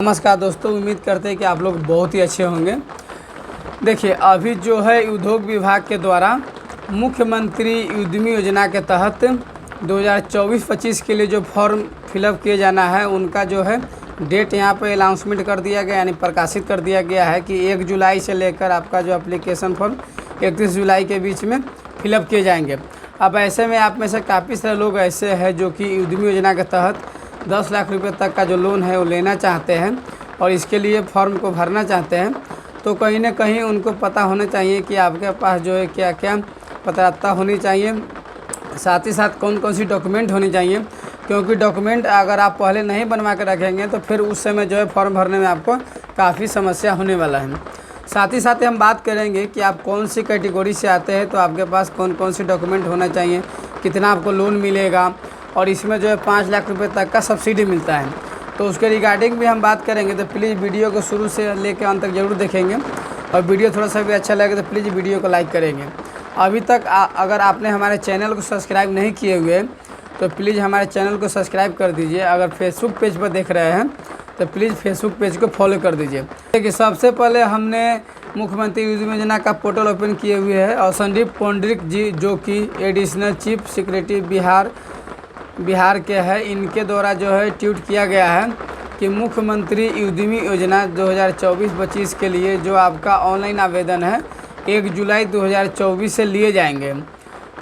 नमस्कार दोस्तों, उम्मीद करते हैं कि आप लोग बहुत ही अच्छे होंगे। देखिए, अभी जो है उद्योग विभाग के द्वारा मुख्यमंत्री उद्यमी योजना के तहत 2024-25 के लिए जो फॉर्म फिलअप किए जाना है उनका जो है डेट यहाँ पर अनाउंसमेंट कर दिया गया, यानी प्रकाशित कर दिया गया है कि 1 जुलाई से लेकर आपका जो एप्लीकेशन फॉर्म 31 जुलाई के बीच में फिलअप किए जाएंगे। अब ऐसे में आप में से काफ़ी सारे लोग ऐसे हैं जो कि उद्यमी योजना के तहत 10 लाख रुपए तक का जो लोन है वो लेना चाहते हैं और इसके लिए फॉर्म को भरना चाहते हैं। तो कहीं ना कहीं उनको पता होना चाहिए कि आपके पास जो है क्या क्या पात्रता होनी चाहिए, साथ ही साथ कौन कौन सी डॉक्यूमेंट होनी चाहिए, क्योंकि डॉक्यूमेंट अगर आप पहले नहीं बनवा कर रखेंगे तो फिर उस समय जो है फॉर्म भरने में आपको काफ़ी समस्या होने वाला है। साथ ही साथ हम बात करेंगे कि आप कौन सी कैटेगरी से आते हैं तो आपके पास कौन कौन सी डॉक्यूमेंट होना चाहिए, कितना आपको लोन मिलेगा और इसमें जो है 5 लाख रुपए तक का सब्सिडी मिलता है। तो उसके रिगार्डिंग भी हम बात करेंगे, तो प्लीज़ वीडियो को शुरू से लेकर अंत तक जरूर देखेंगे और वीडियो थोड़ा सा भी अच्छा लगे तो प्लीज़ वीडियो को लाइक करेंगे। अभी तक अगर आपने हमारे चैनल को सब्सक्राइब नहीं किए हुए तो प्लीज़ हमारे चैनल को सब्सक्राइब कर दीजिए। अगर फेसबुक पेज पर देख रहे हैं तो प्लीज़ फेसबुक पेज को फॉलो कर दीजिए। देखिए, सबसे पहले हमने मुख्यमंत्री उद्यमी योजना का पोर्टल ओपन किए हुए है और संदीप पौंडरिक जी जो कि एडिशनल चीफ सेक्रेटरी बिहार के हैं, इनके द्वारा जो है ट्वीट किया गया है कि मुख्यमंत्री उद्यमी योजना 2024-25 के लिए जो आपका ऑनलाइन आवेदन है 1 जुलाई 2024 से लिए जाएंगे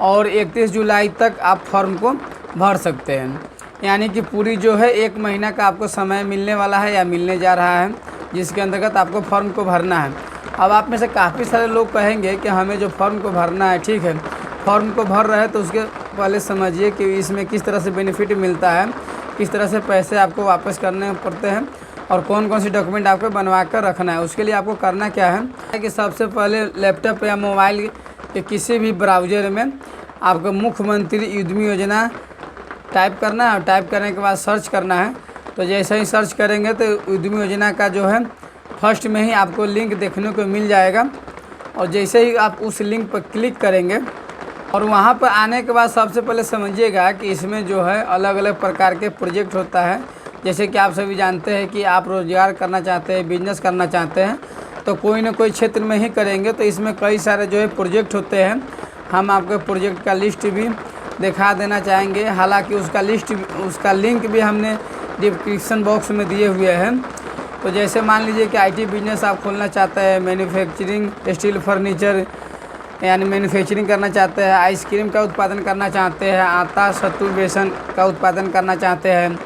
और 31 जुलाई तक आप फॉर्म को भर सकते हैं। यानी कि पूरी जो है 1 महीना का आपको समय मिलने वाला है या मिलने जा रहा है, जिसके अंतर्गत आपको फॉर्म को भरना है। अब आप में से काफ़ी सारे लोग कहेंगे कि हमें जो फॉर्म को भरना है, ठीक है, फॉर्म को भर रहे हैं तो उसके पहले समझिए कि इसमें किस तरह से बेनिफिट मिलता है, किस तरह से पैसे आपको वापस करने पड़ते हैं और कौन कौन सी डॉक्यूमेंट आपको बनवा कर रखना है। उसके लिए आपको करना क्या है कि सबसे पहले लैपटॉप या मोबाइल के किसी भी ब्राउज़र में आपको मुख्यमंत्री उद्यमी योजना टाइप करना है और टाइप करने के बाद सर्च करना है। तो जैसे ही सर्च करेंगे तो उद्यमी योजना का जो है फर्स्ट में ही आपको लिंक देखने को मिल जाएगा और जैसे ही आप उस लिंक पर क्लिक करेंगे और वहाँ पर आने के बाद सबसे पहले समझिएगा कि इसमें जो है अलग अलग प्रकार के प्रोजेक्ट होता है। जैसे कि आप सभी जानते हैं कि आप रोज़गार करना चाहते हैं, बिजनेस करना चाहते हैं तो कोई ना कोई क्षेत्र में ही करेंगे, तो इसमें कई सारे जो है प्रोजेक्ट होते हैं। हम आपको प्रोजेक्ट का लिस्ट भी दिखा देना चाहेंगे, हालांकि उसका लिंक भी हमने डिस्क्रिप्शन बॉक्स में दिए हुए हैं। तो जैसे मान लीजिए कि IT बिजनेस आप खोलना चाहते हैं, मैन्युफैक्चरिंग, स्टील फर्नीचर यानी मैन्युफैक्चरिंग करना चाहते हैं, आइसक्रीम का उत्पादन करना चाहते हैं, आटा सत्तू बेसन का उत्पादन करना चाहते हैं,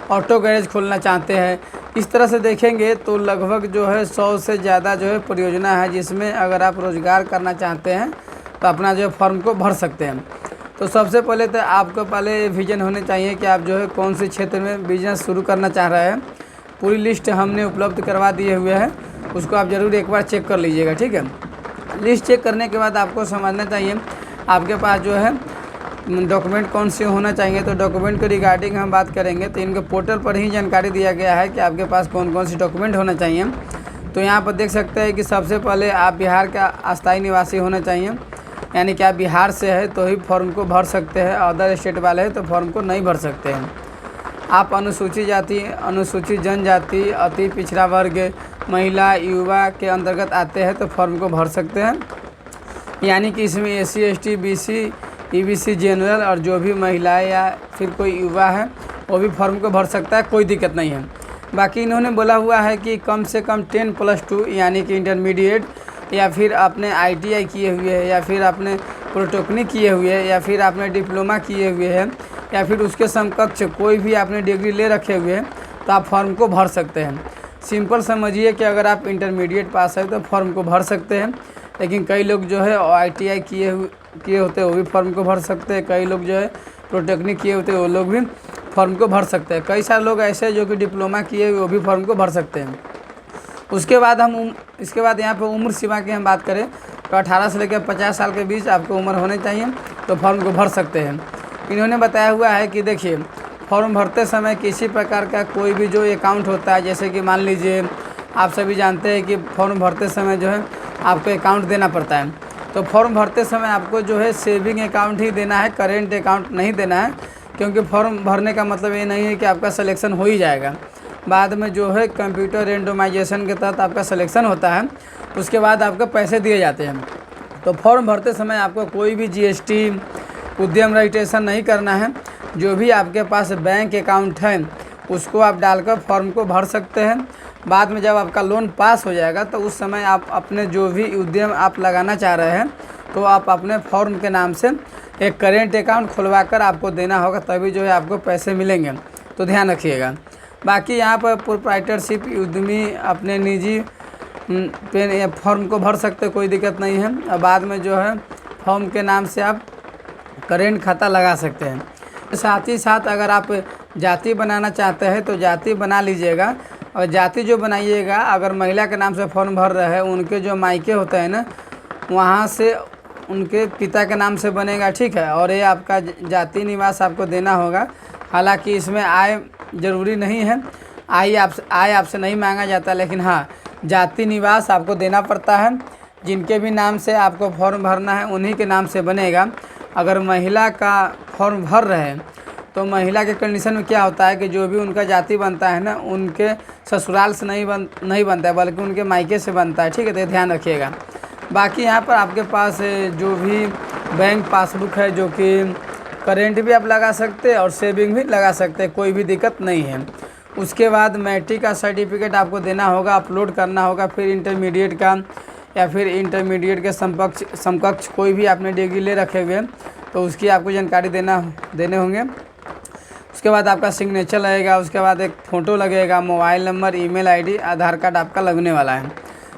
ऑटो गैरेज खोलना चाहते हैं, इस तरह से देखेंगे तो लगभग जो है 100 से ज़्यादा जो है परियोजना है जिसमें अगर आप रोज़गार करना चाहते हैं तो अपना जो है फॉर्म को भर सकते हैं। तो सबसे पहले तो आपको पहले विजन होने चाहिए कि आप जो है कौन से क्षेत्र में बिजनेस शुरू करना चाह रहे हैं। पूरी लिस्ट हमने उपलब्ध करवा दिए हुए हैं, उसको आप ज़रूर एक बार चेक कर लीजिएगा, ठीक है। लिस्ट चेक करने के बाद आपको समझना चाहिए आपके पास जो है डॉक्यूमेंट कौन से होना चाहिए। तो डॉक्यूमेंट के रिगार्डिंग हम बात करेंगे तो इनके पोर्टल पर ही जानकारी दिया गया है कि आपके पास कौन कौन सी डॉक्यूमेंट होना चाहिए। तो यहाँ पर देख सकते हैं कि सबसे पहले आप बिहार का अस्थायी निवासी होना चाहिए, यानी कि आप बिहार से है तो ही फॉर्म को भर सकते हैं, अदर स्टेट वाले हैं तो फॉर्म को नहीं भर सकते हैं। आप अनुसूचित जाति, अनुसूचित जनजाति, अति पिछड़ा वर्ग, महिला, युवा के अंतर्गत आते हैं तो फॉर्म को भर सकते हैं। यानी कि इसमें SC ST BC EBC general और जो भी महिलाएं या फिर कोई युवा है वो भी फॉर्म को भर सकता है, कोई दिक्कत नहीं है। बाकी इन्होंने बोला हुआ है कि कम से कम 10+2 यानी कि इंटरमीडिएट या फिर आपने ITI किए हुए है या फिर आपने पॉलिटेक्निक किए हुए है या फिर आपने डिप्लोमा किए हुए हैं या फिर उसके समकक्ष कोई भी आपने डिग्री ले रखे हुए हैं तो आप फॉर्म को भर सकते हैं। सिंपल समझिए कि अगर आप इंटरमीडिएट पास है तो फॉर्म को भर सकते हैं, लेकिन कई लोग जो है ITI किए होते हैं वो भी फॉर्म को भर सकते हैं, कई लोग जो है पॉलिटेक्निक किए होते हैं वो लोग भी फॉर्म को भर सकते हैं, कई सारे लोग ऐसे जो कि डिप्लोमा किए हुए वो भी फॉर्म को भर सकते हैं। उसके बाद इसके बाद यहाँ पर उम्र सीमा की हम बात करें तो 18 से लेकर 50 साल के बीच आपको उम्र होनी चाहिए तो फॉर्म को भर सकते हैं। इन्होंने बताया हुआ है कि देखिए, फॉर्म भरते समय किसी प्रकार का कोई भी जो अकाउंट होता है, जैसे कि मान लीजिए आप सभी जानते हैं कि फॉर्म भरते समय जो है आपको अकाउंट देना पड़ता है। तो फॉर्म भरते समय आपको जो है सेविंग अकाउंट ही देना है, करेंट अकाउंट नहीं देना है, क्योंकि फॉर्म भरने का मतलब ये नहीं है कि आपका सिलेक्शन हो ही जाएगा। बाद में जो है कंप्यूटर रेंडमाइजेशन के तहत आपका सिलेक्शन होता है, उसके बाद आपको पैसे दिए जाते हैं। तो फॉर्म भरते समय आपको कोई भी जीएसटी, उद्यम रजिस्ट्रेशन नहीं करना है। जो भी आपके पास बैंक अकाउंट है उसको आप डालकर फॉर्म को भर सकते हैं। बाद में जब आपका लोन पास हो जाएगा तो उस समय आप अपने जो भी उद्यम आप लगाना चाह रहे हैं तो आप अपने फॉर्म के नाम से एक करेंट अकाउंट खुलवा कर आपको देना होगा, तभी जो है आपको पैसे मिलेंगे। तो ध्यान रखिएगा। बाकी यहाँ पर प्रोप्राइटरशिप उद्यमी अपने निजी पे फॉर्म को भर सकते, कोई दिक्कत नहीं है। और बाद में जो है फॉर्म के नाम से आप करेंट खाता लगा सकते हैं। साथ ही साथ अगर आप जाति बनाना चाहते हैं तो जाति बना लीजिएगा। और जाति जो बनाइएगा, अगर महिला के नाम से फॉर्म भर रहे हैं, उनके जो मायके होते हैं ना, वहाँ से उनके पिता के नाम से बनेगा, ठीक है। और ये आपका जाति निवास आपको देना होगा। हालांकि इसमें आय ज़रूरी नहीं है, आय आपसे नहीं मांगा जाता, लेकिन हाँ जाति निवास आपको देना पड़ता है। जिनके भी नाम से आपको फॉर्म भरना है उन्हीं के नाम से बनेगा। अगर महिला का फॉर्म भर रहे हैं तो महिला के कंडीशन में क्या होता है कि जो भी उनका जाति बनता है ना, उनके ससुराल से नहीं बनता है, बल्कि उनके मायके से बनता है, ठीक है। तो ध्यान रखिएगा। बाकी यहाँ पर आपके पास जो भी बैंक पासबुक है, जो कि करेंट भी आप लगा सकते हैं और सेविंग भी लगा सकते हैं, कोई भी दिक्कत नहीं है। उसके बाद मैट्रिक का सर्टिफिकेट आपको देना होगा, अपलोड करना होगा। फिर इंटरमीडिएट का या फिर इंटरमीडिएट के समकक्ष कोई भी आपने डिग्री ले रखे हुए तो उसकी आपको जानकारी देने होंगे। उसके बाद आपका सिग्नेचर लगेगा, उसके बाद एक फ़ोटो लगेगा, मोबाइल नंबर, ईमेल आईडी, आधार कार्ड आपका लगने वाला है।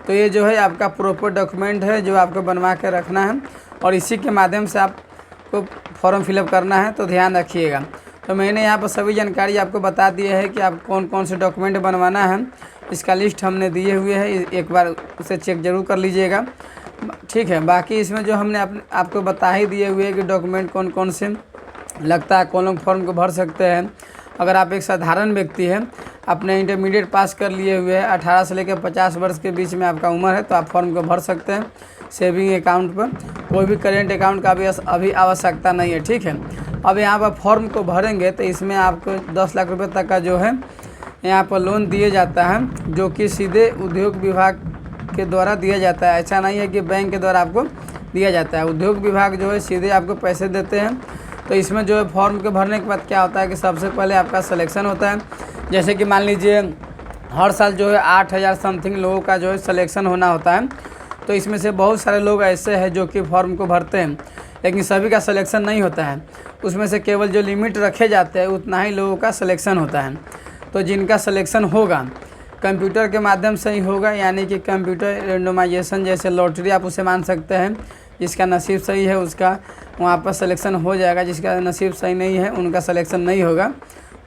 तो ये जो है आपका प्रॉपर डॉक्यूमेंट है जो आपको बनवा के रखना है और इसी के माध्यम से आपको फॉर्म फिलअप करना है। तो ध्यान रखिएगा। तो मैंने यहाँ पर सभी जानकारी आपको बता दी है कि आप कौन कौन से डॉक्यूमेंट बनवाना है, इसका लिस्ट हमने दिए हुए है, एक बार उसे चेक ज़रूर कर लीजिएगा, ठीक है। बाकी इसमें जो हमने आपको बता ही दिए हुए हैं कि डॉक्यूमेंट कौन कौन से लगता है, कौन लोग फॉर्म को भर सकते हैं। अगर आप एक साधारण व्यक्ति हैं, अपने इंटरमीडिएट पास कर लिए हुए हैं, 18 से लेकर 50 वर्ष के बीच में आपका उम्र है, तो आप फॉर्म को भर सकते हैं। सेविंग अकाउंट पर कोई भी करेंट अकाउंट का भी अभी आवश्यकता नहीं है, ठीक है। अब यहाँ पर फॉर्म को भरेंगे तो इसमें आपको 10 लाख रुपये तक का जो है यहाँ पर लोन दिए जाता है, जो कि सीधे उद्योग विभाग के द्वारा दिया जाता है। ऐसा नहीं है कि बैंक के द्वारा आपको दिया जाता है, उद्योग विभाग जो है सीधे आपको पैसे देते हैं। तो इसमें जो है फॉर्म के भरने के बाद क्या होता है कि सबसे पहले आपका सिलेक्शन होता है। जैसे कि मान लीजिए हर साल जो है 8,000 समथिंग लोगों का जो है सिलेक्शन होना होता है। तो इसमें से बहुत सारे लोग ऐसे हैं जो कि फॉर्म को भरते हैं, लेकिन सभी का सिलेक्शन नहीं होता है। उसमें से केवल जो लिमिट रखे जाते हैं उतना ही लोगों का सिलेक्शन होता है। तो जिनका सिलेक्शन होगा कंप्यूटर के माध्यम से ही होगा, यानी कि कंप्यूटर रेंडमाइजेशन, जैसे लॉटरी आप उसे मान सकते हैं। जिसका नसीब सही है उसका वहाँ पर सिलेक्शन हो जाएगा, जिसका नसीब सही नहीं है उनका सिलेक्शन नहीं होगा।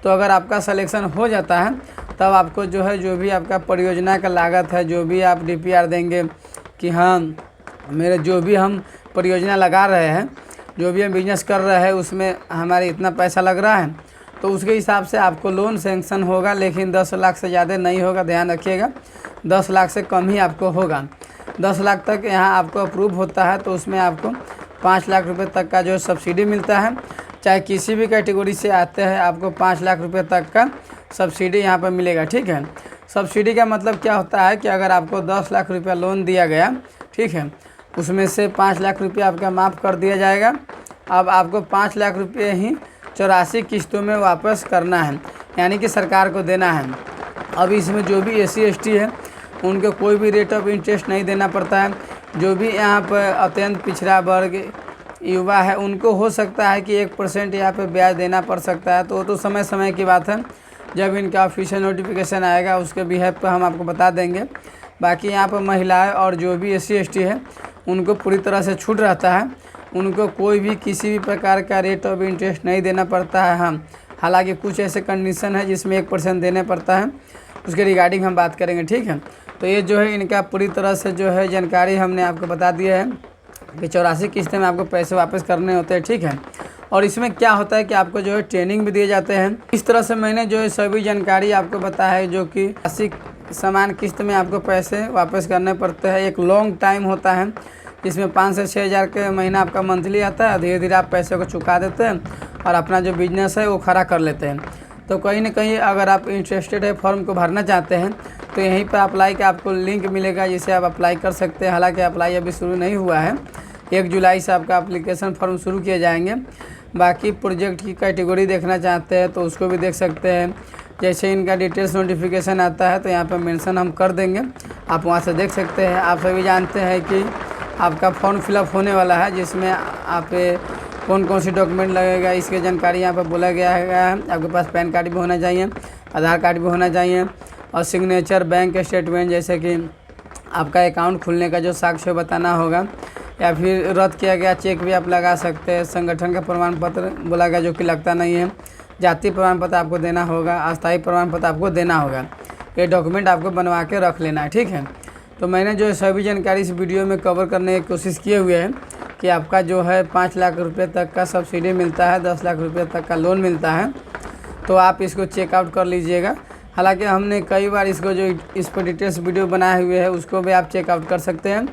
तो अगर आपका सिलेक्शन हो जाता है तब आपको जो है जो भी आपका परियोजना का लागत है, जो भी आप डीपीआर देंगे कि हाँ मेरे जो भी हम परियोजना लगा रहे हैं, जो भी हम बिजनेस कर रहे हैं उसमें हमारे इतना पैसा लग रहा है, तो उसके हिसाब से आपको लोन सैंक्शन होगा। लेकिन 10 लाख से ज़्यादा नहीं होगा, ध्यान रखिएगा। 10 लाख से कम ही आपको होगा। 10 लाख तक यहाँ आपको अप्रूव होता है तो उसमें आपको 5 लाख रुपए तक का जो सब्सिडी मिलता है। चाहे किसी भी कैटेगरी से आते हैं, आपको 5 लाख रुपए तक का सब्सिडी यहाँ पर मिलेगा, ठीक है। सब्सिडी का मतलब क्या होता है कि अगर आपको 10 लाख रुपया लोन दिया गया, ठीक है, उसमें से 5 लाख रुपया आपका माफ़ कर दिया जाएगा। अब आपको 5 लाख रुपये ही 84 किस्तों में वापस करना है, यानी कि सरकार को देना है। अब इसमें जो भी SC ST है उनको कोई भी रेट ऑफ इंटरेस्ट नहीं देना पड़ता है। जो भी यहाँ पर अत्यंत पिछड़ा वर्ग युवा है उनको हो सकता है कि 1% यहाँ पे ब्याज देना पड़ सकता है। तो समय समय की बात है, जब इनका ऑफिशियल नोटिफिकेशन आएगा उसके बिहेव पर हम आपको बता देंगे। बाकी यहाँ पर महिलाएं और जो भी SC ST है उनको पूरी तरह से छूट रहता है, उनको कोई भी किसी भी प्रकार का रेट ऑफ इंटरेस्ट नहीं देना पड़ता है। हम हालांकि कुछ ऐसे कंडीशन है जिसमें 1% देने पड़ता है, उसके रिगार्डिंग हम बात करेंगे, ठीक है। तो ये जो है इनका पूरी तरह से जो है जानकारी हमने आपको बता दिया है कि 84 किस्तें में आपको पैसे वापस करने होते हैं, ठीक है। और इसमें क्या होता है कि आपको जो है ट्रेनिंग भी दिए जाते हैं। इस तरह से मैंने जो है सभी जानकारी आपको बताया है, जो कि 80 समान किस्त में आपको पैसे वापस करने पड़ते हैं। एक लॉन्ग टाइम होता है जिसमें 5 से 6 हज़ार के महीना आपका मंथली आता है। धीरे धीरे आप पैसे को चुका देते हैं और अपना जो बिजनेस है वो खड़ा कर लेते हैं। तो कहीं ना कहीं अगर आप इंटरेस्टेड है फॉर्म को भरना चाहते हैं तो यहीं पर अप्लाई का आपको लिंक मिलेगा, जिसे आप अप्लाई कर सकते हैं। हालांकि अप्लाई अभी शुरू नहीं हुआ है, 1 जुलाई से आपका एप्लीकेशन फॉर्म शुरू किए जाएंगे। बाकी प्रोजेक्ट की कैटेगरी देखना चाहते हैं तो उसको भी देख सकते हैं। जैसे इनका डिटेल्स नोटिफिकेशन आता है तो यहाँ पर मेंशन हम कर देंगे, आप वहाँ से देख सकते हैं। आप सभी जानते हैं कि आपका फॉर्म फिलअप होने वाला है, जिसमें आप कौन कौन सी डॉक्यूमेंट लगेगा इसकी जानकारी यहाँ पर बोला गया है। आपके पास पैन कार्ड भी होना चाहिए, आधार कार्ड भी होना चाहिए और सिग्नेचर, बैंक स्टेटमेंट, जैसे कि आपका अकाउंट खुलने का जो साक्ष्य बताना होगा, या फिर रद्द किया गया चेक भी आप लगा सकते हैं। संगठन का प्रमाण पत्र बोला गया जो कि लगता नहीं है। जाति प्रमाण पत्र आपको देना होगा, अस्थायी प्रमाण पत्र आपको देना होगा। ये डॉक्यूमेंट आपको बनवा के रख लेना है, ठीक है। तो मैंने जो सभी जानकारी इस वीडियो में कवर करने की कोशिश किए हुए हैं कि आपका जो है 5 लाख रुपये तक का सब्सिडी मिलता है, 10 लाख रुपये तक का लोन मिलता है, तो आप इसको चेकआउट कर लीजिएगा। हालांकि हमने कई बार इसको जो इस पर डिटेल्स वीडियो बनाए हुए हैं उसको भी आप चेकआउट कर सकते हैं।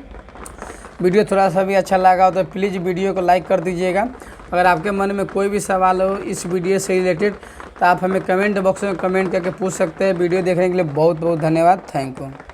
वीडियो थोड़ा सा भी अच्छा लगा हो तो प्लीज़ वीडियो को लाइक कर दीजिएगा। अगर आपके मन में कोई भी सवाल हो इस वीडियो से रिलेटेड तो आप हमें कमेंट बॉक्स में कमेंट करके पूछ सकते हैं। वीडियो देखने के लिए बहुत बहुत धन्यवाद। Thank you.